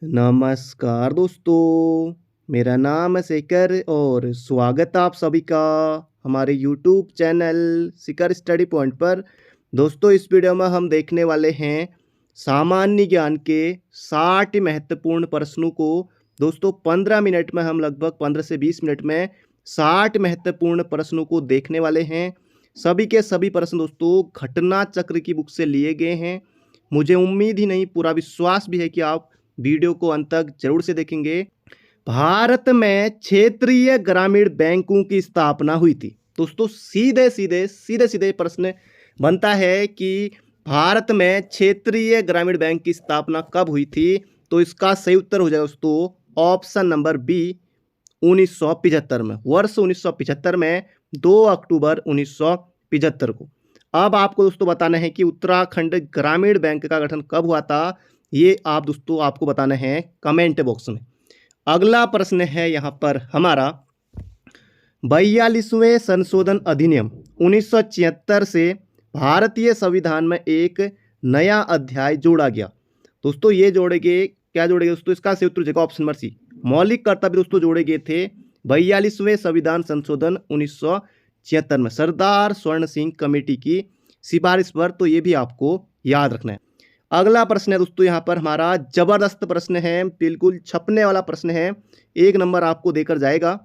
नमस्कार दोस्तों, मेरा नाम है शेखर और स्वागत है आप सभी का हमारे यूट्यूब चैनल शिखर स्टडी पॉइंट पर। दोस्तों, इस वीडियो में हम देखने वाले हैं सामान्य ज्ञान के 60 महत्वपूर्ण प्रश्नों को। दोस्तों, 15 मिनट में हम लगभग 15 से 20 मिनट में 60 महत्वपूर्ण प्रश्नों को देखने वाले हैं। सभी के सभी प्रश्न दोस्तों घटना चक्र की बुक से लिए गए हैं। मुझे उम्मीद ही नहीं, पूरा विश्वास भी है कि आप वीडियो को अंत तक जरूर से देखेंगे। भारत में क्षेत्रीय ग्रामीण बैंकों की स्थापना हुई थी। दोस्तों, सीधे सीधे प्रश्न बनता है कि भारत में क्षेत्रीय ग्रामीण बैंक की स्थापना कब हुई थी? तो इसका सही उत्तर हो जाएगा दोस्तों ऑप्शन नंबर बी, 1975 में। वर्ष 1975 में 2 अक्टूबर 1975 को। अब आपको दोस्तों बताना है कि उत्तराखंड ग्रामीण बैंक का गठन कब हुआ था। ये आप दोस्तों आपको बताना है कमेंट बॉक्स में। अगला प्रश्न है यहाँ पर हमारा 42वें संशोधन अधिनियम 1976 से भारतीय संविधान में एक नया अध्याय जोड़ा गया। दोस्तों, ये जोड़ेंगे क्या जोड़ेंगे दोस्तों? इसका सही उत्तर हो जाएगा ऑप्शन नंबर सी, मौलिक कर्तव्य दोस्तों जोड़े गए थे 42वें संविधान संशोधन 1976 में सरदार स्वर्ण सिंह कमेटी की सिफारिश पर। तो ये भी आपको याद रखना है। अगला प्रश्न है दोस्तों यहाँ पर हमारा जबरदस्त प्रश्न है, बिल्कुल छपने वाला प्रश्न है, 1 नंबर आपको देकर जाएगा।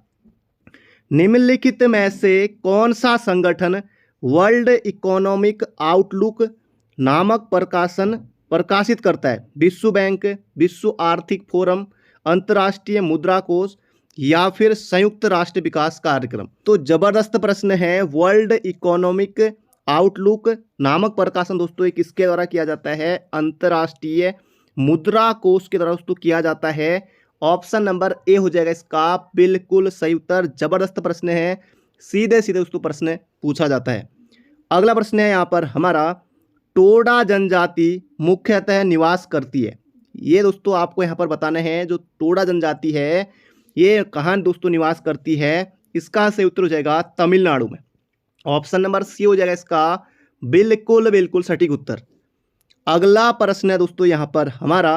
निम्नलिखित में से कौन सा संगठन वर्ल्ड इकोनॉमिक आउटलुक नामक प्रकाशन प्रकाशित करता है? विश्व बैंक, विश्व आर्थिक फोरम, अंतर्राष्ट्रीय मुद्रा कोष या फिर संयुक्त राष्ट्र विकास कार्यक्रम? तो जबरदस्त प्रश्न है। वर्ल्ड इकोनॉमिक आउटलुक नामक प्रकाशन दोस्तों एक किसके द्वारा किया जाता है? अंतर्राष्ट्रीय मुद्रा कोष के द्वारा दोस्तों किया जाता है। ऑप्शन नंबर ए हो जाएगा इसका बिल्कुल सही उत्तर। जबरदस्त प्रश्न है, सीधे सीधे दोस्तों प्रश्न पूछा जाता है। अगला प्रश्न है यहाँ पर हमारा टोडा जनजाति मुख्यतः निवास करती है। ये दोस्तों आपको यहाँ पर बताना है, जो टोडा जनजाति है ये कहाँ दोस्तों निवास करती है? इसका सही उत्तर हो जाएगा तमिलनाडु में। ऑप्शन नंबर सी हो जाएगा इसका बिल्कुल सटीक उत्तर। अगला प्रश्न है दोस्तों यहाँ पर हमारा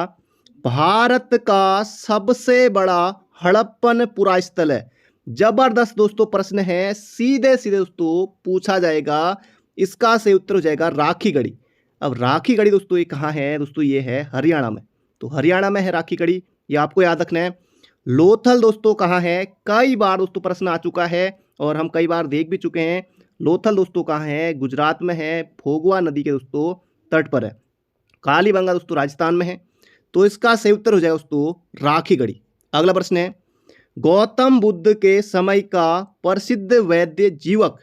भारत का सबसे बड़ा हड़प्पन पुरास्थल है। जबरदस्त दोस्तों प्रश्न है, सीधे सीधे दोस्तों पूछा जाएगा। इसका सही उत्तर हो जाएगा राखीगढ़ी। अब राखीगढ़ी दोस्तों ये कहाँ है? दोस्तों ये है हरियाणा में। तो हरियाणा में है राखीगढ़ी, ये आपको याद रखना है। लोथल दोस्तों कहाँ है? कई बार दोस्तों प्रश्न आ चुका है और हम कई बार देख भी चुके हैं। लोथल दोस्तों कहाँ है? गुजरात में है, फोगवा नदी के दोस्तों तट पर है। कालीबंगा दोस्तों राजस्थान में है। तो इसका सही उत्तर हो जाएगा दोस्तों राखीगढ़ी। अगला प्रश्न है गौतम बुद्ध के समय का प्रसिद्ध वैद्य जीवक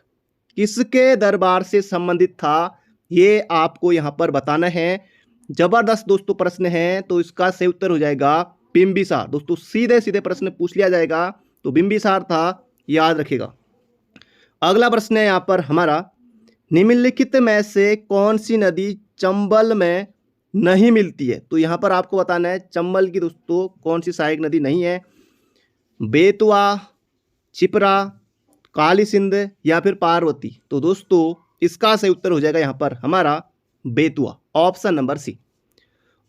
किसके दरबार से संबंधित था? ये आपको यहाँ पर बताना है। जबरदस्त दोस्तों प्रश्न है, तो इसका सही उत्तर हो जाएगा बिंबिसार। दोस्तों सीधे सीधे प्रश्न पूछ लिया जाएगा, तो बिंबिसार था, याद रखिएगा। अगला प्रश्न है यहाँ पर हमारा निम्नलिखित में से कौन सी नदी चंबल में नहीं मिलती है? तो यहाँ पर आपको बताना है चंबल की दोस्तों कौन सी सहायक नदी नहीं है। बेतवा, छिपरा, काली सिंध या फिर पार्वती? तो दोस्तों इसका सही उत्तर हो जाएगा यहाँ पर हमारा बेतवा, ऑप्शन नंबर सी।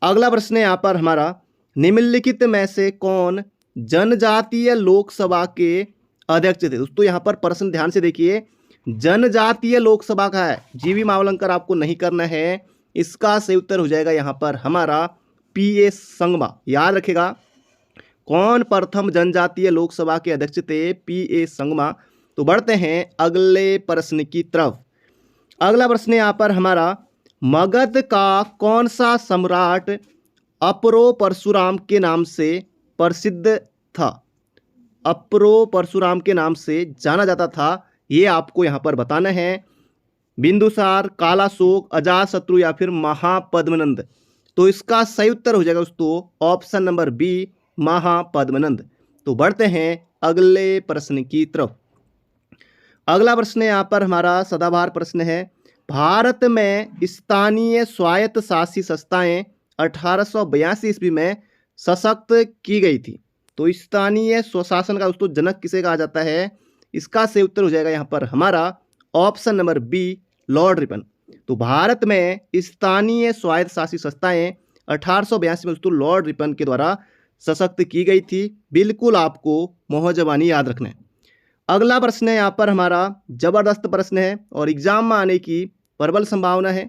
अगला प्रश्न है यहाँ पर हमारा निम्नलिखित में से कौन जनजातीय लोकसभा के अध्यक्ष थे? दोस्तों यहाँ पर प्रश्न ध्यान से देखिए, जनजातीय लोकसभा का है, जीवी मावलंकर आपको नहीं करना है। इसका सही उत्तर हो जाएगा यहाँ पर हमारा पीए संगमा, याद रखेगा। कौन प्रथम जनजातीय लोकसभा के अध्यक्ष थे? पीए संगमा। तो बढ़ते हैं अगले प्रश्न की तरफ। अगला प्रश्न यहाँ पर हमारा मगध का कौन सा सम्राट अपरो परशुराम के नाम से प्रसिद्ध था? अपरो परशुराम के नाम से जाना जाता था, ये आपको यहाँ पर बताना है। बिंदुसार, कालाशोक, अजातशत्रु या फिर महापद्मनंद? तो इसका सही उत्तर हो जाएगा दोस्तों ऑप्शन नंबर बी, महापद्मनंद। तो बढ़ते हैं अगले प्रश्न की तरफ। अगला प्रश्न यहाँ पर हमारा सदाबहार प्रश्न है भारत में स्थानीय स्वायत्त शासी संस्थाएं 1882 ईस्वी में सशक्त की गई थी। तो स्थानीय स्वशासन का दोस्तों जनक किसे कहा जाता है? इसका सही उत्तर हो जाएगा यहाँ पर हमारा option number B, Lord Ripon. तो भारत में स्थानीय स्वायत्त शासी संस्थाएं 1882 में दोस्तों लॉर्ड रिपन के द्वारा सशक्त की गई थी। बिल्कुल आपको मोहजबानी याद रखना है। अगला प्रश्न है यहाँ पर हमारा जबरदस्त प्रश्न है और एग्जाम में आने की प्रबल संभावना है।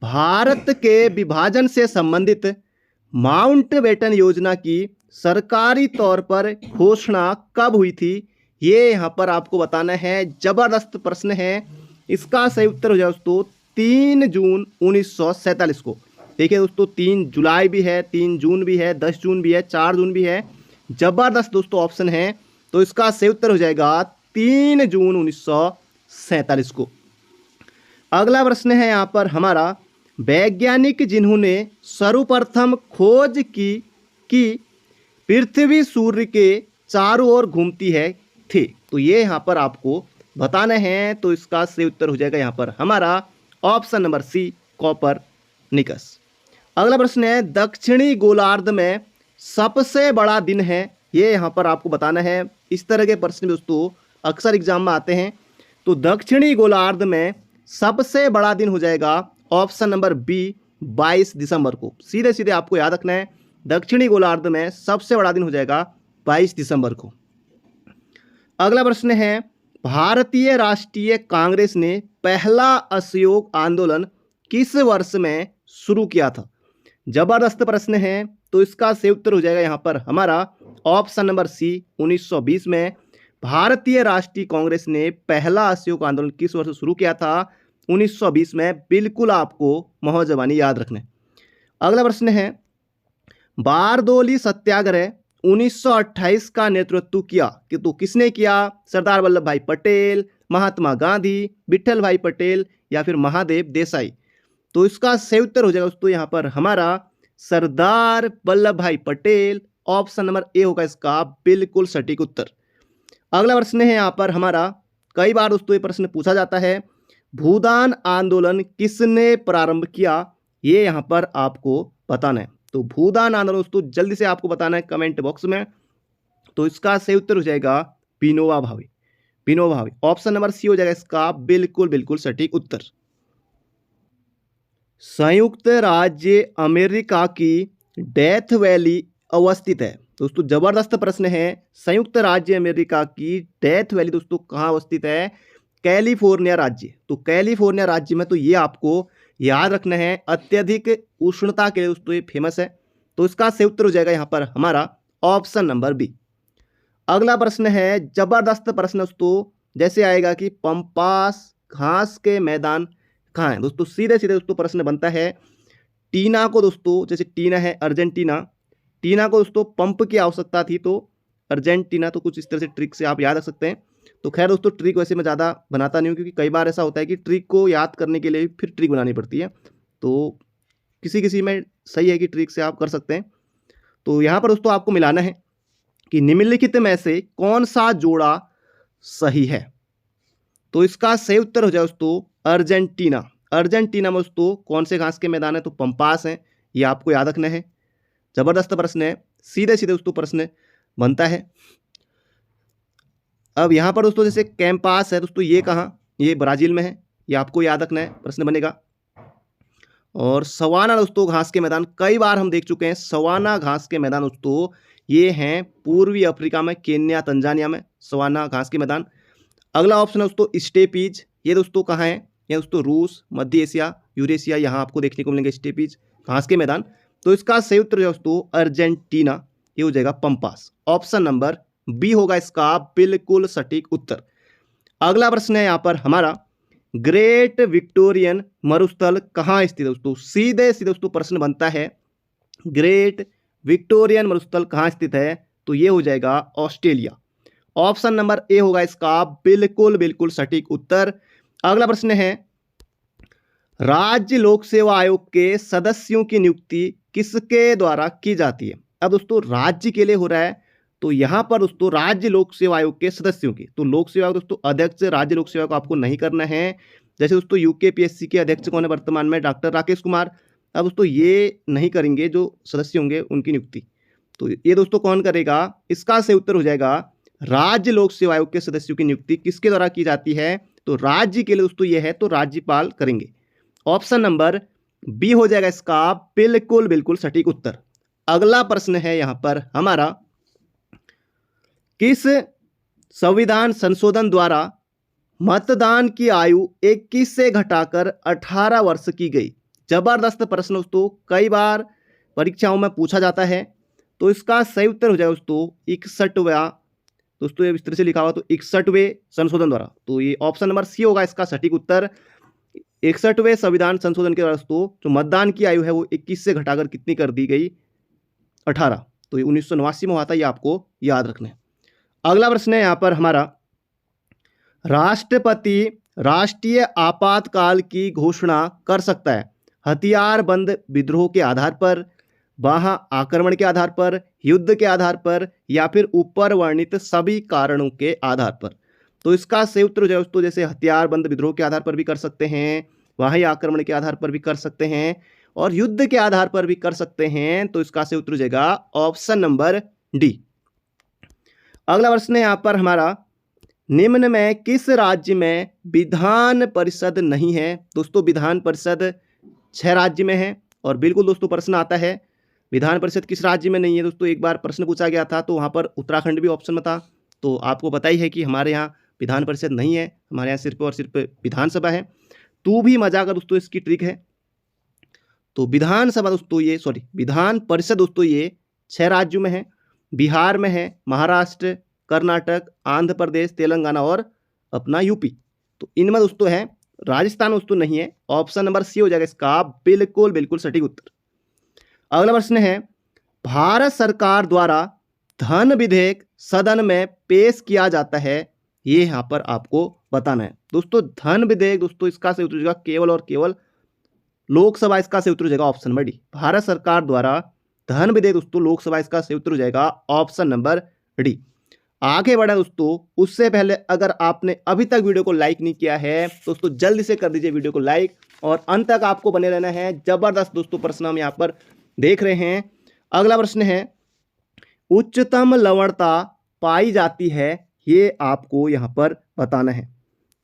भारत के विभाजन से संबंधित माउंटबेटन योजना की सरकारी तौर पर घोषणा कब हुई थी? ये यहाँ पर आपको बताना है। जबरदस्त प्रश्न है। इसका सही उत्तर हो जाए दोस्तों 3 जून 1947 को। देखिए दोस्तों 3 जुलाई भी है, 3 जून भी है, 10 जून भी है, 4 जून भी है। जबरदस्त दोस्तों ऑप्शन है। तो इसका सही उत्तर हो जाएगा 3 जून 1947 को। अगला प्रश्न है यहाँ पर हमारा वैज्ञानिक जिन्होंने सर्वप्रथम खोज की कि पृथ्वी सूर्य के चारों ओर घूमती है थे। तो ये यहाँ पर आपको बताना है। तो इसका सही उत्तर हो जाएगा यहाँ पर हमारा ऑप्शन नंबर सी कोपरनिकस। अगला प्रश्न है दक्षिणी गोलार्ध में सबसे बड़ा दिन है। ये यहाँ पर आपको बताना है। इस तरह के प्रश्न दोस्तों अक्सर एग्जाम में आते हैं। तो दक्षिणी गोलार्ध में सबसे बड़ा दिन हो जाएगा ऑप्शन नंबर बी 22 दिसंबर को। सीधे सीधे आपको याद रखना है दक्षिणी गोलार्ध में सबसे बड़ा दिन हो जाएगा 22 दिसंबर को। अगला प्रश्न है भारतीय राष्ट्रीय कांग्रेस ने पहला असहयोग आंदोलन किस वर्ष में शुरू किया था? जबरदस्त प्रश्न है। तो इसका सही उत्तर हो जाएगा यहाँ पर हमारा ऑप्शन नंबर सी 1920 में। भारतीय राष्ट्रीय कांग्रेस ने पहला असहयोग आंदोलन किस वर्ष शुरू किया था? 1920 में। बिल्कुल आपको मोहजबानी याद रखना है। अगला प्रश्न है बारदोली सत्याग्रह 1928 का नेतृत्व किया कि तो किसने किया? सरदार वल्लभ भाई पटेल, महात्मा गांधी, विठल भाई पटेल या फिर महादेव देसाई। तो इसका सही उत्तर हो जाएगा दोस्तों यहाँ पर हमारा सरदार वल्लभ भाई पटेल। ऑप्शन नंबर ए होगा इसका बिल्कुल सटीक उत्तर। अगला प्रश्न है यहाँ पर हमारा कई बार दोस्तों ये प्रश्न पूछा जाता है भूदान आंदोलन किसने प्रारंभ किया? ये यहाँ पर आपको बताना है। तो भूदान आंदोलन दोस्तों जल्दी से आपको बताना है कमेंट बॉक्स में। तो इसका सही उत्तर हो जाएगा Vinoba Bhave. Vinoba Bhave option number C हो जाएगा इसका बिल्कुल बिल्कुल सटीक उत्तर। संयुक्त राज्य अमेरिका की डेथ वैली अवस्थित है। दोस्तों जबरदस्त प्रश्न है। संयुक्त राज्य अमेरिका की डेथ वैली दोस्तों कहाँ अवस्थित है? कैलिफोर्निया राज्य। तो कैलिफोर्निया राज्य में तो ये आपको याद रखना है अत्यधिक उष्णता के लिए दोस्तों ये फेमस है। तो इसका सही उत्तर हो जाएगा यहाँ पर हमारा ऑप्शन नंबर बी। अगला प्रश्न है जबरदस्त प्रश्न दोस्तों जैसे आएगा कि पंपास घास के मैदान कहाँ है? दोस्तों सीधे सीधे दोस्तों प्रश्न बनता है टीना को दोस्तों, जैसे टीना है अर्जेंटीना, टीना को दोस्तों पंप की आवश्यकता थी तो अर्जेंटीना। तो कुछ इस तरह से ट्रिक से आप याद रख सकते हैं। तो खैर दोस्तों ट्रिक वैसे मैं ज़्यादा बनाता नहीं हूँ क्योंकि कई बार ऐसा होता है कि ट्रिक को याद करने के लिए फिर ट्रिक बनानी पड़ती है। तो किसी किसी में सही है कि ट्रिक से आप कर सकते हैं। तो यहाँ पर दोस्तों आपको मिलाना है कि निम्नलिखित में से कौन सा जोड़ा सही है? तो इसका सही उत्तर हो जाए दोस्तों अर्जेंटीना। अर्जेंटीना में दोस्तों कौन से घास के मैदान है? तो पंपास है। ये आपको याद रखना है। जबरदस्त प्रश्न है। सीधे सीधे दोस्तों प्रश्न बनता है। अब यहाँ पर दोस्तों जैसे कैंपास है दोस्तों ये कहाँ? ये ब्राजील में है। ये आपको याद रखना है, प्रश्न बनेगा। और सवाना दोस्तों घास के मैदान कई बार हम देख चुके हैं। सवाना घास के मैदान दोस्तों ये हैं पूर्वी अफ्रीका में, केन्या तंजानिया में सवाना घास के मैदान। अगला ऑप्शन है दोस्तों स्टेपीज। ये दोस्तों कहाँ है? ये दोस्तों रूस, मध्य एशिया, यूरेशिया, यहाँ आपको देखने को मिलेंगे स्टेपीज घास के मैदान। तो इसका सही उत्तर दोस्तों अर्जेंटीना। ये हो जाएगा पंपास। ऑप्शन नंबर बी होगा इसका बिल्कुल सटीक उत्तर। अगला प्रश्न है यहाँ पर हमारा ग्रेट विक्टोरियन मरुस्थल कहाँ स्थित है? दोस्तों सीधे सीधे दोस्तों प्रश्न बनता है ग्रेट विक्टोरियन मरुस्थल कहाँ स्थित है? तो ये हो जाएगा ऑस्ट्रेलिया। ऑप्शन नंबर ए होगा इसका बिल्कुल बिल्कुल सटीक उत्तर। अगला प्रश्न है राज्य लोक सेवा आयोग के सदस्यों की नियुक्ति किसके द्वारा की जाती है? अब दोस्तों राज्य के लिए हो रहा है। तो यहाँ पर दोस्तों राज्य लोक सेवा आयोग के सदस्यों की, तो लोक सेवा दोस्तों अध्यक्ष राज्य लोक सेवा को आपको नहीं करना है। जैसे दोस्तों यूकेपीएससी के अध्यक्ष कौन है वर्तमान में? डॉक्टर राकेश कुमार। अब दोस्तों ये नहीं करेंगे, जो सदस्य होंगे उनकी नियुक्ति। तो ये दोस्तों कौन करेगा? इसका सही उत्तर हो जाएगा राज्य लोक सेवा आयोग के सदस्यों की नियुक्ति किसके द्वारा की जाती है? तो राज्य के लिए दोस्तों ये है तो राज्यपाल करेंगे। ऑप्शन नंबर बी हो जाएगा इसका बिल्कुल बिल्कुल सटीक उत्तर। अगला प्रश्न है यहां पर हमारा, किस संविधान संशोधन द्वारा मतदान की आयु 21 से घटाकर 18 वर्ष की गई? जबरदस्त प्रश्न दोस्तों, कई बार परीक्षाओं में पूछा जाता है। तो इसका सही उत्तर हो जाएगा दोस्तों 61वां, दोस्तों ये इस तरह से लिखा हुआ, तो 61वें संशोधन द्वारा, तो ये ऑप्शन नंबर सी होगा इसका सटीक उत्तर। 61वें संविधान संशोधन के द्वारा दोस्तों जो मतदान की आयु है वो 21 से घटाकर कितनी कर दी गई? 18। तो ये 1989 में हुआ था, ये आपको याद रखना है। अगला प्रश्न है यहाँ पर हमारा, राष्ट्रपति राष्ट्रीय आपातकाल की घोषणा कर सकता है हथियारबंद विद्रोह के आधार पर, बाह्य आक्रमण के आधार पर, युद्ध के आधार पर, या फिर ऊपर वर्णित सभी कारणों के आधार पर? तो इसका सही उत्तर हो जाएगा दोस्तों, जैसे हथियारबंद विद्रोह के आधार पर भी कर सकते हैं, बाह्य आक्रमण के आधार पर भी कर सकते हैं, और युद्ध के आधार पर भी कर सकते हैं। तो इसका सही उत्तर हो जाएगा ऑप्शन नंबर डी। अगला प्रश्न है यहाँ पर हमारा, निम्न में किस राज्य में विधान परिषद नहीं है? दोस्तों विधान परिषद 6 राज्य में है, और बिल्कुल दोस्तों प्रश्न आता है विधान परिषद किस राज्य में नहीं है। दोस्तों एक बार प्रश्न पूछा गया था, तो वहाँ पर उत्तराखंड भी ऑप्शन में था। तो आपको पता ही है कि हमारे यहाँ विधान परिषद नहीं है, हमारे यहाँ सिर्फ और सिर्फ विधानसभा है। तो भी मजा का दोस्तों इसकी ट्रिक है। तो विधानसभा दोस्तों ये विधान परिषद दोस्तों ये 6 राज्यों में है, बिहार में है, महाराष्ट्र, कर्नाटक, आंध्र प्रदेश, तेलंगाना और अपना यूपी। तो इनमें दोस्तों है, राजस्थान दोस्तों नहीं है। ऑप्शन नंबर सी हो जाएगा इसका बिल्कुल बिल्कुल सटीक उत्तर। अगला प्रश्न है, भारत सरकार द्वारा धन विधेयक सदन में पेश किया जाता है, ये यहां पर आपको बताना है। दोस्तों धन विधेयक दोस्तों इसका सही उत्तर हो जाएगा केवल और केवल लोकसभा, इसका सही उत्तर हो जाएगा ऑप्शन नंबर डी। भारत सरकार द्वारा धन विधेयक दोस्तों लोकसभा, इसका सही उत्तर हो जाएगा ऑप्शन नंबर डी। आगे बढ़े दोस्तों, उससे पहले अगर आपने अभी तक वीडियो को लाइक नहीं किया है दोस्तों जल्दी से कर दीजिए वीडियो को लाइक, और अंत तक आपको बने रहना है। जबरदस्त दोस्तों प्रश्न हम यहाँ पर देख रहे हैं। अगला प्रश्न है, उच्चतम लवणता पाई जाती है, ये आपको यहाँ पर बताना है।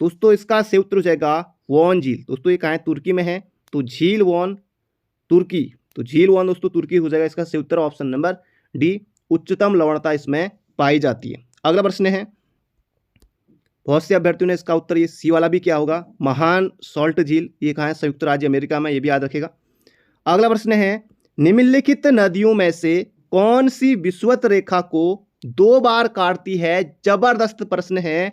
दोस्तों इसका सही उत्तर हो जाएगा वॉन झील। दोस्तों ये कहाँ है? तुर्की में है। तो झील वॉन तुर्की, तो झील वॉन दोस्तों तुर्की हो जाएगा इसका सही उत्तर ऑप्शन नंबर डी। उच्चतम लवणता इसमें पाई जाती है। अगला प्रश्न है, बहुत से अभ्यर्थियों ने इसका उत्तर ये सी वाला भी क्या होगा, महान सॉल्ट झील, ये कहाँ है? संयुक्त राज्य अमेरिका में, ये भी याद रखेगा। अगला प्रश्न है, निम्नलिखित नदियों में से कौन सी विषुवत रेखा को 2 बार काटती है? जबरदस्त प्रश्न है।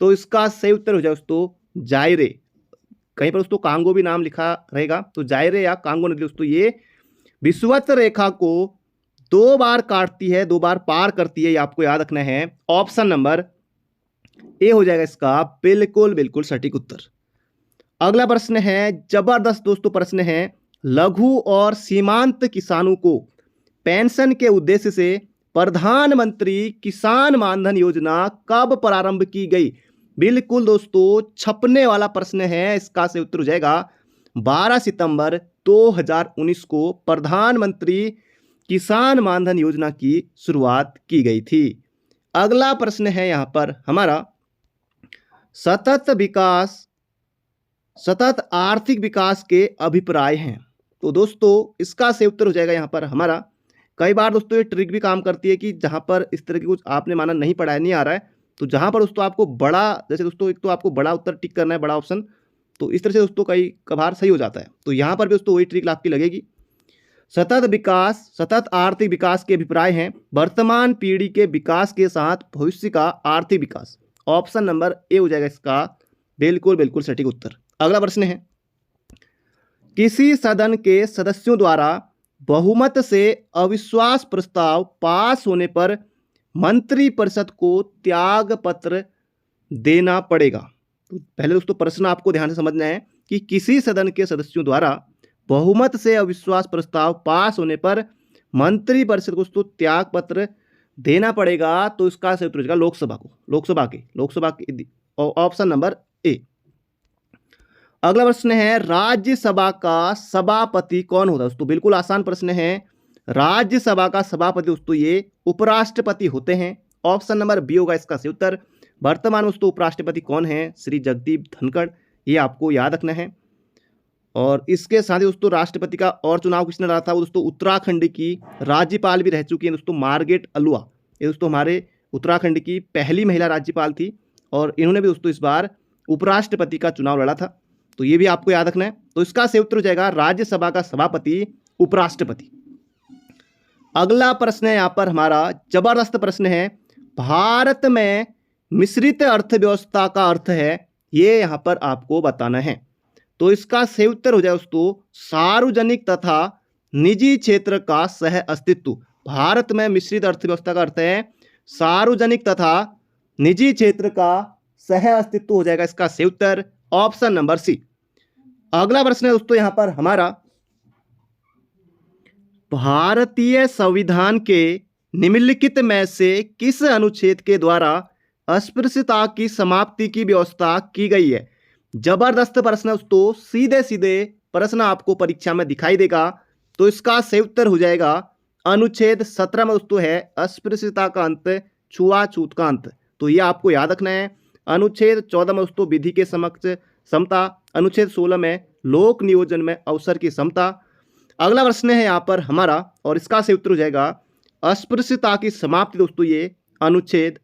तो इसका सही उत्तर हो जाए दोस्तों जायरे, कहीं पर दोस्तों कांगो भी नाम लिखा रहेगा, तो जायरे या कांगो नदी दोस्तों ये विषुवत रेखा को 2 बार काटती है, 2 बार पार करती है, ये आपको याद रखना है। ऑप्शन नंबर ए हो जाएगा इसका बिल्कुल बिल्कुल सटीक उत्तर। अगला प्रश्न है, जबरदस्त दोस्तों प्रश्न है, लघु और सीमांत किसानों को पेंशन के उद्देश्य से प्रधानमंत्री किसान मानधन योजना कब प्रारंभ की गई? बिल्कुल दोस्तों छपने वाला प्रश्न है, इसका सही उत्तर हो जाएगा 12 सितंबर 2019 को प्रधानमंत्री किसान मानधन योजना की शुरुआत की गई थी। अगला प्रश्न है यहां पर हमारा, सतत आर्थिक विकास के अभिप्राय हैं। तो दोस्तों इसका सही उत्तर हो जाएगा यहां पर हमारा, कई बार दोस्तों ये ट्रिक भी काम करती है कि जहां पर इस तरह की कुछ आपने माना नहीं पढ़ा है, नहीं आ रहा है, तो जहां पर दोस्तों आपको बड़ा, जैसे दोस्तों एक तो आपको बड़ा उत्तर टिक करना है, बड़ा ऑप्शन, तो इस तरह से दोस्तों कई कभार सही हो जाता है। तो यहां पर भी दोस्तों वही ट्रिक आपकी लगेगी। सतत आर्थिक विकास के अभिप्राय हैं वर्तमान पीढ़ी के विकास के साथ भविष्य का आर्थिक विकास। ऑप्शन नंबर ए हो जाएगा इसका बिल्कुल बिल्कुल सटीक उत्तर। अगला प्रश्न है, किसी सदन के सदस्यों द्वारा बहुमत से अविश्वास प्रस्ताव पास होने पर मंत्रिपरिषद को त्याग पत्र देना पड़ेगा? तो पहले दोस्तों प्रश्न आपको ध्यान से समझना है कि किसी सदन के सदस्यों द्वारा बहुमत से अविश्वास प्रस्ताव पास होने पर मंत्रिपरिषद को दोस्तों त्याग पत्र देना पड़ेगा। तो इसका सही उत्तर हो जाएगा लोकसभा के ऑप्शन नंबर ए। अगला प्रश्न है, राज्यसभा का सभापति कौन होता है? दोस्तों बिल्कुल आसान प्रश्न है। राज्यसभा का सभापति दोस्तों ये उपराष्ट्रपति होते हैं। ऑप्शन नंबर बी होगा इसका सही उत्तर। वर्तमान में दोस्तों उपराष्ट्रपति कौन है? श्री जगदीप धनखड़, ये आपको याद रखना है। और इसके साथ ही दोस्तों राष्ट्रपति का और चुनाव किसने लड़ा था, वो दोस्तों उत्तराखंड की राज्यपाल भी रह चुकी हैं दोस्तों मार्गरेट अलुआ। ये दोस्तों हमारे उत्तराखंड की पहली महिला राज्यपाल थी और इन्होंने भी दोस्तों इस बार उपराष्ट्रपति का चुनाव लड़ा था। तो ये भी आपको याद रखना है। तो इसका सही उत्तर हो जाएगा राज्यसभा का सभापति उपराष्ट्रपति। अगला प्रश्न है यहाँ पर हमारा जबरदस्त प्रश्न है, भारत में मिश्रित अर्थव्यवस्था का अर्थ है, ये यहाँ पर आपको बताना है। तो इसका सही उत्तर हो जाए दोस्तों सार्वजनिक तथा निजी क्षेत्र का सह अस्तित्व। भारत में मिश्रित अर्थव्यवस्था का अर्थ है सार्वजनिक तथा निजी क्षेत्र का सह अस्तित्व हो जाएगा इसका सही उत्तर ऑप्शन नंबर सी। अगला प्रश्न है दोस्तों यहाँ पर हमारा, भारतीय संविधान के निम्नलिखित में से किस अनुच्छेद के द्वारा अस्पृश्यता की समाप्ति की व्यवस्था की गई है। जबरदस्त प्रश्न है दोस्तों, सीधे सीधे प्रश्न आपको परीक्षा में दिखाई देगा। तो इसका सही उत्तर हो जाएगा अनुच्छेद 17 में दोस्तों है अस्पृश्यता का अंत, छुआछूत का अंत। तो ये आपको याद रखना है। अनुच्छेद 14 में दोस्तों विधि के समक्ष समता, अनुच्छेद 16 में लोक नियोजन में अवसर की समता। अगला प्रश्न है यहाँ पर हमारा और इसका सही उत्तर हो जाएगा अस्पृश्यता की समाप्ति दोस्तों ये अनुच्छेद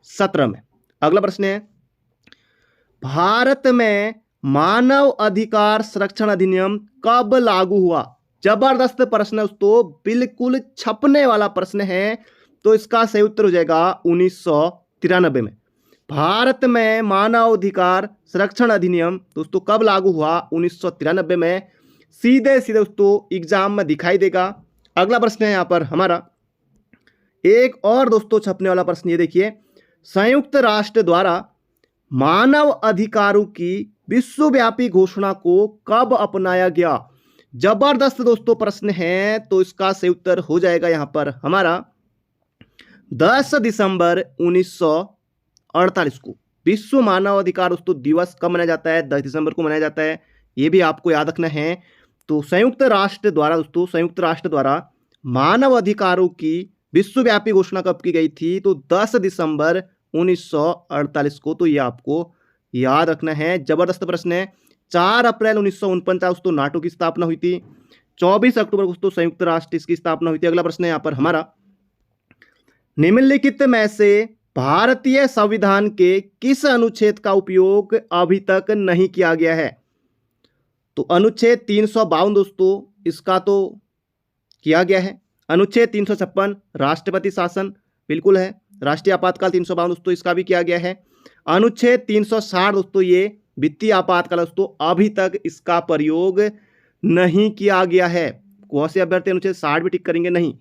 17 में। अगला प्रश्न है, भारत में मानव अधिकार संरक्षण अधिनियम कब लागू हुआ। जबरदस्त प्रश्न है दोस्तों, बिल्कुल छपने वाला प्रश्न है। तो इसका सही उत्तर हो जाएगा 1993 में। भारत में मानव अधिकार संरक्षण अधिनियम दोस्तों कब लागू हुआ, 1993 में। सीधे सीधे दोस्तों एग्जाम में दिखाई देगा। अगला प्रश्न है यहाँ पर हमारा एक और दोस्तों छपने वाला प्रश्न, ये देखिए, संयुक्त राष्ट्र द्वारा मानव अधिकारों की विश्वव्यापी घोषणा को कब अपनाया गया। जबरदस्त दोस्तों प्रश्न है। तो इसका सही उत्तर हो जाएगा यहाँ पर हमारा 10 दिसंबर 1948 को विश्व मानव अधिकार दोस्तों दिवस कब मनाया जाता है, 10 दिसंबर को मनाया जाता है। ये भी आपको याद रखना है। तो संयुक्त राष्ट्र द्वारा मानव अधिकारों की विश्वव्यापी घोषणा कब की गई थी, तो 10 दिसंबर 1948 को। तो ये आपको याद रखना है। जबरदस्त प्रश्न है। 4 अप्रैल 1949 दोस्तों नाटो की स्थापना हुई थी। 24 अक्टूबर को दोस्तों संयुक्त राष्ट्र इसकी स्थापना हुई थी। अगला प्रश्न है यहाँ पर हमारा, निम्नलिखित में से भारतीय संविधान के किस अनुच्छेद का उपयोग अभी तक नहीं किया गया है। तो अनुच्छेद 352 दोस्तों इसका तो किया गया है। अनुच्छेद 356 राष्ट्रपति शासन बिल्कुल है। राष्ट्रीय आपातकाल 352 दोस्तों इसका भी किया गया है। अनुच्छेद 360 दोस्तों ये वित्तीय आपातकाल दोस्तों अभी तक इसका प्रयोग नहीं किया गया है। कौन से अभ्यर्थी अनुच्छेद 60 भी टिक करेंगे नहीं।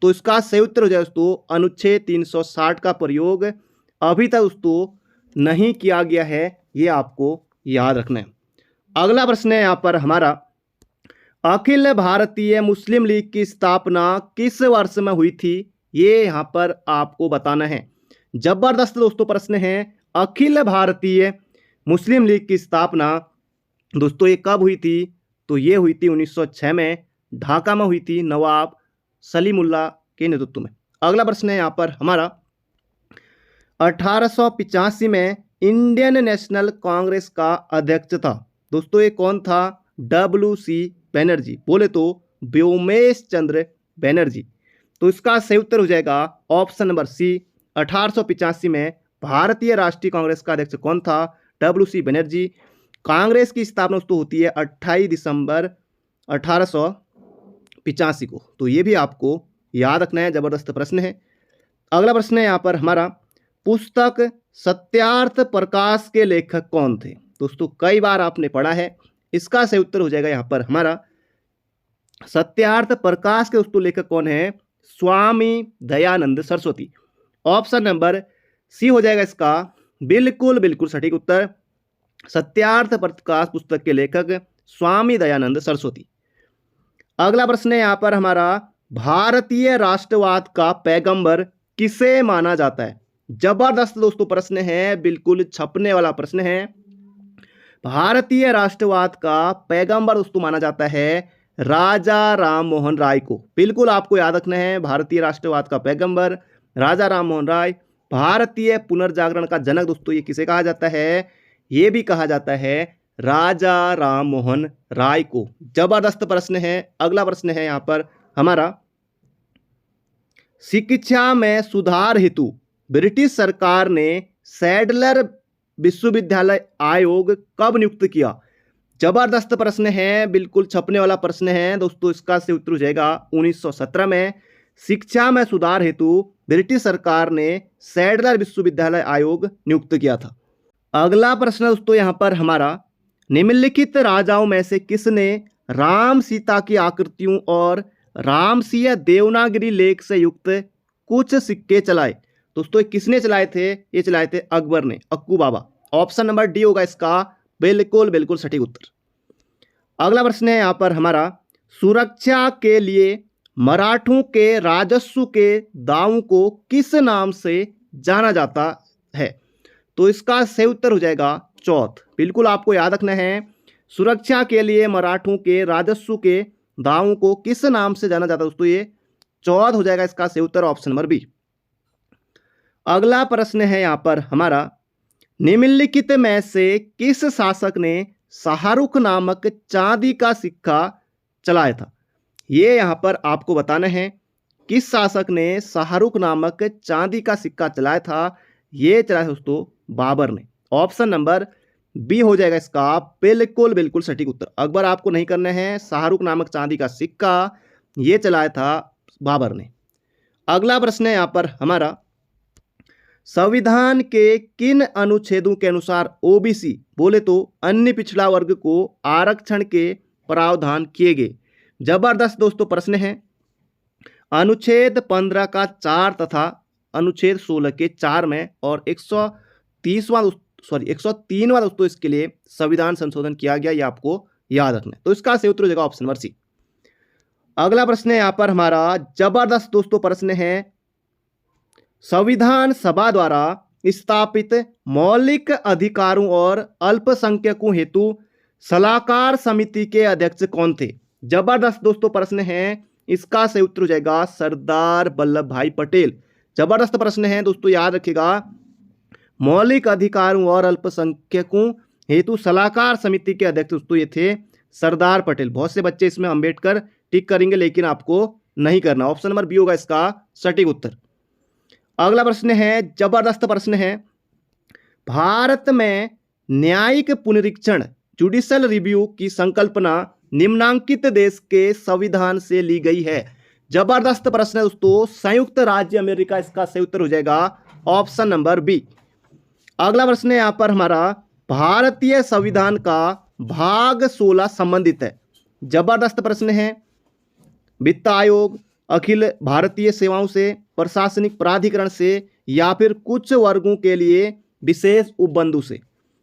तो इसका सही उत्तर हो जाए दोस्तों अनुच्छेद 360 का प्रयोग अभी तक दोस्तों नहीं किया गया है। ये आपको याद रखना है। अगला प्रश्न है यहाँ पर हमारा, अखिल भारतीय मुस्लिम लीग की स्थापना किस वर्ष में हुई थी, ये यहाँ पर आपको बताना है। जबरदस्त दोस्तों प्रश्न है। अखिल भारतीय मुस्लिम लीग की स्थापना दोस्तों ये कब हुई थी, तो ये हुई थी 1906 में, ढाका में हुई थी नवाब सलीमुल्लाह के नेतृत्व में। अगला प्रश्न है यहाँ पर हमारा, 1885 में इंडियन नेशनल कांग्रेस का अध्यक्ष था दोस्तों ये कौन था, WC बनर्जी, बोले तो व्योमेश चंद्र बनर्जी। तो इसका सही उत्तर हो जाएगा ऑप्शन नंबर सी। 1885 में भारतीय राष्ट्रीय कांग्रेस का अध्यक्ष कौन था, WC बनर्जी। कांग्रेस की स्थापना दोस्तों होती है 28 दिसंबर 1885 को। तो ये भी आपको याद रखना है। जबरदस्त प्रश्न है। अगला प्रश्न है यहाँ पर हमारा, पुस्तक सत्यार्थ प्रकाश के लेखक कौन थे। दोस्तों कई बार आपने पढ़ा है। इसका सही उत्तर हो जाएगा यहाँ पर हमारा, सत्यार्थ प्रकाश के दोस्तों लेखक कौन है, Swami Dayanand Saraswati. Option number C हो जाएगा इसका बिल्कुल बिल्कुल सटीक उत्तर। सत्यार्थ प्रकाश पुस्तक के लेखक स्वामी दयानंद सरस्वती। अगला प्रश्न है यहाँ पर हमारा, भारतीय राष्ट्रवाद का पैगंबर किसे माना जाता है। जबरदस्त दोस्तों प्रश्न है, बिल्कुल छपने वाला प्रश्न है। भारतीय राष्ट्रवाद का पैगंबर दोस्तों माना जाता है राजा राम मोहन राय को। बिल्कुल आपको याद रखना है, भारतीय राष्ट्रवाद का पैगंबर राजा राम मोहन राय। भारतीय पुनर्जागरण का जनक दोस्तों ये किसे कहा जाता है, ये भी कहा जाता है राजा राम मोहन राय को। जबरदस्त प्रश्न है। अगला प्रश्न है यहाँ पर हमारा, शिक्षा में सुधार हेतु ब्रिटिश सरकार ने सैडलर विश्वविद्यालय आयोग कब नियुक्त किया? जबरदस्त प्रश्न है, बिल्कुल छपने वाला प्रश्न है दोस्तों। इसका से उत्तर हो जाएगा 1917 में शिक्षा में सुधार हेतु ब्रिटिश सरकार ने सैडलर विश्वविद्यालय आयोग नियुक्त किया था। अगला प्रश्न दोस्तों यहाँ पर हमारा, निम्नलिखित राजाओं में से किसने राम सीता की आकृतियों और रामसीय देवनागरी लेख से युक्त कुछ सिक्के चलाए? दोस्तों किसने चलाए थे? ये चलाए थे अकबर ने, अक्कू बाबा। ऑप्शन नंबर डी होगा इसका बिल्कुल बिल्कुल सटीक उत्तर। अगला प्रश्न है यहाँ पर हमारा, सुरक्षा के लिए मराठों के राजस्व के दावों को किस नाम से जाना जाता है? तो इसका सही उत्तर हो जाएगा चौथ। बिल्कुल आपको याद रखना है, सुरक्षा के लिए मराठों के राजस्व के दावों को किस नाम से जाना जाता है दोस्तों? ये चौथ हो जाएगा इसका सही उत्तर, ऑप्शन नंबर बी। अगला प्रश्न है यहाँ पर हमारा, निम्नलिखित में से किस शासक ने शाहरुख नामक चांदी का सिक्का चलाया था? ये यहाँ पर आपको बताना है, किस शासक ने शाहरुख नामक चांदी का सिक्का चलाया था? ये चलाया दोस्तों बाबर ने। ऑप्शन नंबर बी हो जाएगा इसका बिल्कुल बिल्कुल सटीक उत्तर। अकबर आपको नहीं करना है, शाहरुख नामक चांदी का सिक्का ये चलाया था बाबर ने। अगला प्रश्न है यहाँ पर हमारा, संविधान के किन अनुच्छेदों के अनुसार ओबीसी बोले तो अन्य पिछड़ा वर्ग को आरक्षण के प्रावधान किए गए? जबरदस्त दोस्तों प्रश्न है। अनुच्छेद 15 का 4 तथा अनुच्छेद 16 के 4 में और 103वां दोस्तों इसके लिए संविधान संशोधन किया गया, ये आपको याद रखना है। तो इसका सही उत्तर हो जाएगा ऑप्शन नंबर सी। अगला प्रश्न है यहाँ पर हमारा, जबरदस्त दोस्तों प्रश्न है, संविधान सभा द्वारा स्थापित मौलिक अधिकारों और अल्पसंख्यकों हेतु सलाहकार समिति के अध्यक्ष कौन थे? जबरदस्त दोस्तों प्रश्न है, इसका सही उत्तर हो जाएगा सरदार वल्लभ भाई पटेल। जबरदस्त प्रश्न है दोस्तों, याद रखिएगा, मौलिक अधिकारों और अल्पसंख्यकों हेतु सलाहकार समिति के अध्यक्ष दोस्तों ये थे सरदार पटेल। बहुत से बच्चे इसमें अंबेडकर टिक करेंगे लेकिन आपको नहीं करना। ऑप्शन नंबर बी होगा इसका सटीक उत्तर। अगला प्रश्न है, जबरदस्त प्रश्न है, भारत में न्यायिक पुनरीक्षण जुडिशल रिव्यू की संकल्पना निम्नांकित देश के संविधान से ली गई है? जबरदस्त प्रश्न है दोस्तों, संयुक्त राज्य अमेरिका इसका सही उत्तर हो जाएगा ऑप्शन नंबर बी। अगला प्रश्न है यहाँ पर हमारा, भारतीय संविधान का भाग 16 संबंधित है? जबरदस्त प्रश्न है, वित्त आयोग, अखिल भारतीय सेवाओं से, प्रशासनिक प्राधिकरण से या फिर कुछ वर्गों के लिए विशेष उपबंधु से?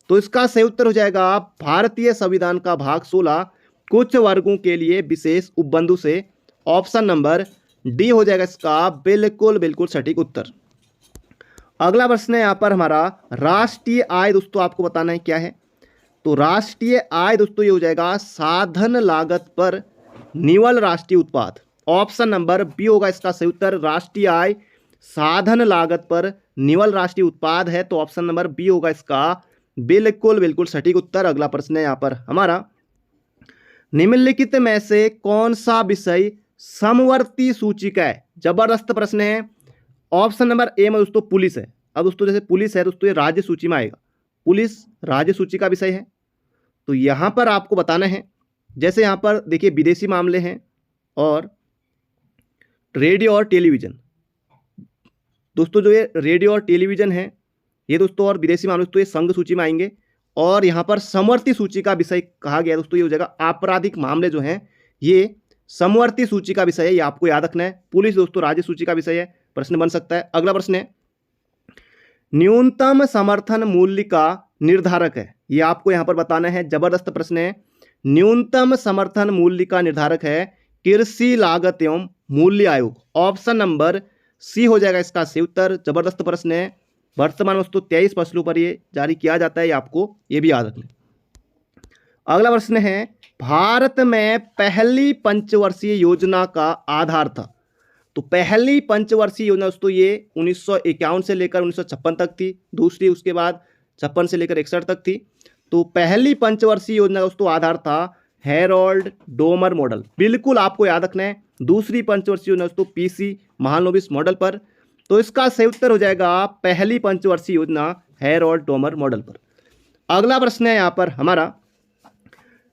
तो इसका सही उत्तर हो जाएगा भारतीय संविधान का भाग 16 कुछ वर्गों के लिए विशेष उपबंधु से। ऑप्शन नंबर डी हो जाएगा इसका बिल्कुल बिल्कुल सटीक उत्तर। अगला प्रश्न है यहाँ पर हमारा, राष्ट्रीय आय दोस्तों आपको बताना है क्या है? तो राष्ट्रीय आय दोस्तों ये हो जाएगा साधन लागत पर निवल राष्ट्रीय उत्पाद। ऑप्शन नंबर बी होगा इसका सही उत्तर, राष्ट्रीय आय साधन लागत पर निवल राष्ट्रीय उत्पाद है। तो ऑप्शन नंबर बी होगा इसका बिल्कुल बिल्कुल सटीक उत्तर। अगला प्रश्न है यहाँ पर हमारा, निम्नलिखित में से कौन सा विषय समवर्ती सूचिका है? जबरदस्त प्रश्न है। ऑप्शन नंबर ए में दोस्तों पुलिस है। अब दोस्तों जैसे पुलिस है दोस्तों ये राज्य सूची में आएगा, पुलिस राज्य सूची का विषय है। तो यहाँ पर आपको बताना है, जैसे यहाँ पर देखिए विदेशी मामले हैं और रेडियो और टेलीविज़न। दोस्तों जो ये रेडियो और टेलीविज़न है ये दोस्तों और विदेशी मामले दोस्तों ये संघ सूची में आएंगे। और यहाँ पर समवर्ती सूची का विषय कहा गया दोस्तों, ये हो जाएगा आपराधिक मामले जो हैं ये समवर्ती सूची का विषय है, ये आपको याद रखना है। पुलिस दोस्तों राज्य सूची का विषय है, प्रश्न बन सकता है। अगला प्रश्न है, न्यूनतम समर्थन मूल्य का निर्धारक है, ये आपको यहाँ पर बताना है। जबरदस्त प्रश्न है। न्यूनतम समर्थन मूल्य का निर्धारक है कृषि लागत एवं मूल्य आयोग। ऑप्शन नंबर सी हो जाएगा इसका सही उत्तर। जबरदस्त प्रश्न है। वर्तमान में दोस्तों 23 फसलों पर ये जारी किया जाता है, ये आपको ये भी याद रखना। अगला प्रश्न है, भारत में पहली पंचवर्षीय योजना का आधार था? तो पहली पंचवर्षीय योजना दोस्तों ये 1951 से लेकर 1956 तक थी। दूसरी उसके बाद 56 से लेकर 61 तक थी। तो पहली पंचवर्षीय योजना का दोस्तों आधार था हैरोल्ड डोमर मॉडल, बिल्कुल आपको याद रखना है। दूसरी पंचवर्षीय योजना दोस्तों पीसी महालनोबिस मॉडल पर। तो इसका सही उत्तर हो जाएगा पहली पंचवर्षीय योजना हैरोल्ड डोमर मॉडल पर। अगला प्रश्न है यहाँ पर हमारा,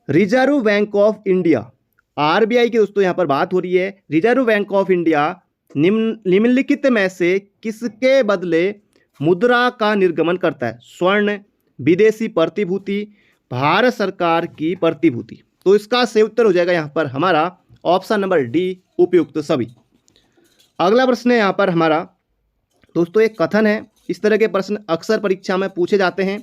reserve bank of India, RBI की दोस्तों यहाँ पर बात हो रही है। रिजर्व बैंक ऑफ इंडिया निम्नलिखित में से किसके बदले मुद्रा का निर्गमन करता है? स्वर्ण, विदेशी प्रतिभूति, भारत सरकार की प्रतिभूति। तो इसका सही उत्तर हो जाएगा यहाँ पर हमारा ऑप्शन नंबर डी, उपयुक्त सभी। अगला प्रश्न है यहाँ पर हमारा दोस्तों, एक कथन है। इस तरह के प्रश्न अक्सर परीक्षा में पूछे जाते हैं।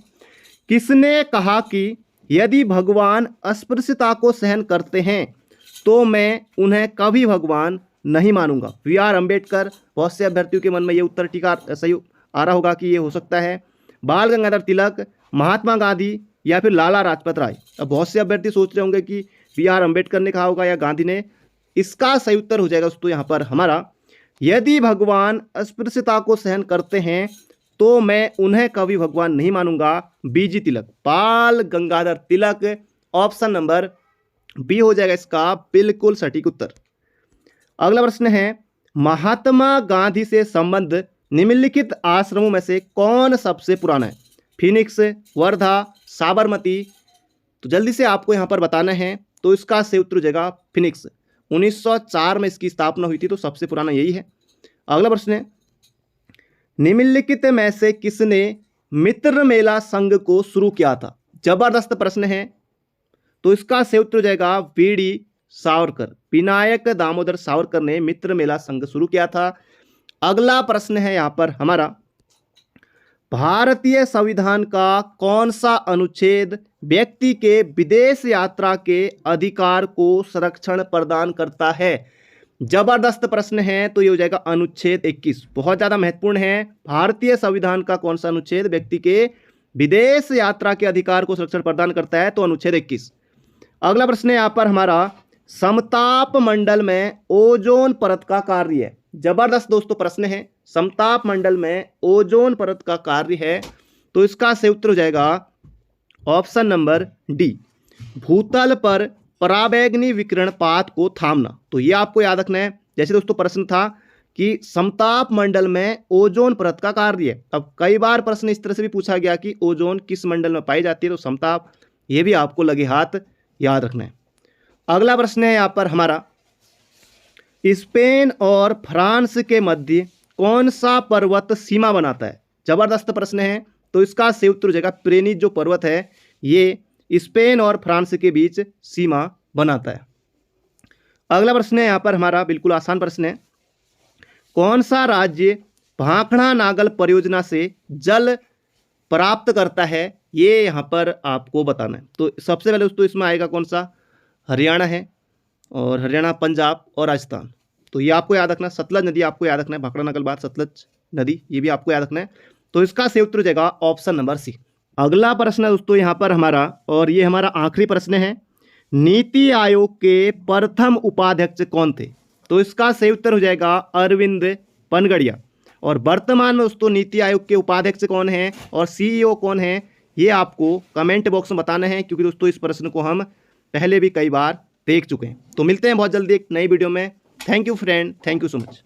किसने कहा कि यदि भगवान अस्पृश्यता को सहन करते हैं तो मैं उन्हें कभी भगवान नहीं मानूंगा? B R Ambedkar. बहुत से अभ्यर्थियों के मन में ये उत्तर टीका सही आ रहा होगा कि ये हो सकता है बाल गंगाधर तिलक, महात्मा गांधी या फिर लाला लाजपत राय। अब बहुत से अभ्यर्थी सोच रहे होंगे कि वी आर अम्बेडकर ने कहा होगा या गांधी ने। इसका सही उत्तर हो जाएगा दोस्तों यहाँ पर हमारा, यदि भगवान अस्पृश्यता को सहन करते हैं तो मैं उन्हें कभी भगवान नहीं मानूंगा, बीजी तिलक, बाल Gangadhar Tilak. Option number B हो जाएगा इसका बिल्कुल सटीक उत्तर। अगला प्रश्न है, महात्मा गांधी से संबंध निम्नलिखित आश्रमों में से कौन सबसे पुराना है? फिनिक्स, वर्धा, साबरमती। तो जल्दी से आपको यहाँ पर बताना है। तो इसका सही उत्तर हो जाएगा फिनिक्स। 1904 में इसकी स्थापना हुई थी, तो सबसे पुराना यही है। अगला प्रश्न है, निम्नलिखित में से किसने मित्र मेला संघ को शुरू किया था? जबरदस्त प्रश्न है। तो इसका सही उत्तर हो जाएगा वीडी सावरकर, विनायक दामोदर सावरकर ने मित्र मेला संघ शुरू किया था। अगला प्रश्न है यहाँ पर हमारा, भारतीय संविधान का कौन सा अनुच्छेद व्यक्ति के विदेश यात्रा के अधिकार को संरक्षण प्रदान करता है? जबरदस्त प्रश्न है। तो ये हो जाएगा अनुच्छेद 21, बहुत ज़्यादा महत्वपूर्ण है। भारतीय संविधान का कौन सा अनुच्छेद व्यक्ति के विदेश यात्रा के अधिकार को संरक्षण प्रदान करता है? तो अनुच्छेद 21। अगला प्रश्न है यहाँ पर हमारा, समताप मंडल में ओजोन परत का कार्य है। जबरदस्त दोस्तों प्रश्न है। समताप मंडल में ओजोन परत का कार्य है। तो इसका सही उत्तर हो जाएगा ऑप्शन नंबर डी, भूतल पर पराबैंगनी विकिरण पात को थामना। तो ये आपको याद रखना है। जैसे दोस्तों प्रश्न था कि समताप मंडल में ओजोन परत का कार्य है। अब कई बार प्रश्न इस तरह से भी पूछा गया कि ओजोन किस मंडल में पाई जाती है? तो समताप। ये भी आपको लगे हाथ याद रखना है। अगला प्रश्न है यहाँ पर हमारा, स्पेन और फ्रांस के मध्य कौन सा पर्वत सीमा बनाता है? जबरदस्त प्रश्न है। तो इसका सही उत्तर हो जाएगा प्रेनीज जो पर्वत है, ये स्पेन और फ्रांस के बीच सीमा बनाता है। अगला प्रश्न है यहाँ पर हमारा, बिल्कुल आसान प्रश्न है। कौन सा राज्य भाखड़ा नागल परियोजना से जल प्राप्त करता है? ये यहाँ पर आपको बताना है। तो सबसे पहले दोस्तों इसमें आएगा कौन सा? हरियाणा है, और हरियाणा, पंजाब और राजस्थान। तो ये आपको याद रखना। सतलज नदी आपको याद रखना है, भाखड़ा नागल बाद सतलज नदी, ये भी आपको याद रखना है। तो इसका सही उत्तर हो जाएगा ऑप्शन नंबर सी। अगला प्रश्न है दोस्तों यहाँ पर हमारा, और ये हमारा आखिरी प्रश्न है, नीति आयोग के प्रथम उपाध्यक्ष कौन थे? तो इसका सही उत्तर हो जाएगा अरविंद पनगड़िया। और वर्तमान में दोस्तों नीति आयोग के उपाध्यक्ष कौन है और सीईओ कौन है, ये आपको कमेंट बॉक्स में बताना है, क्योंकि दोस्तों इस प्रश्न को हम पहले भी कई बार देख चुके हैं। तो मिलते हैं बहुत जल्दी एक नई वीडियो में। Thank you friend, thank you so much.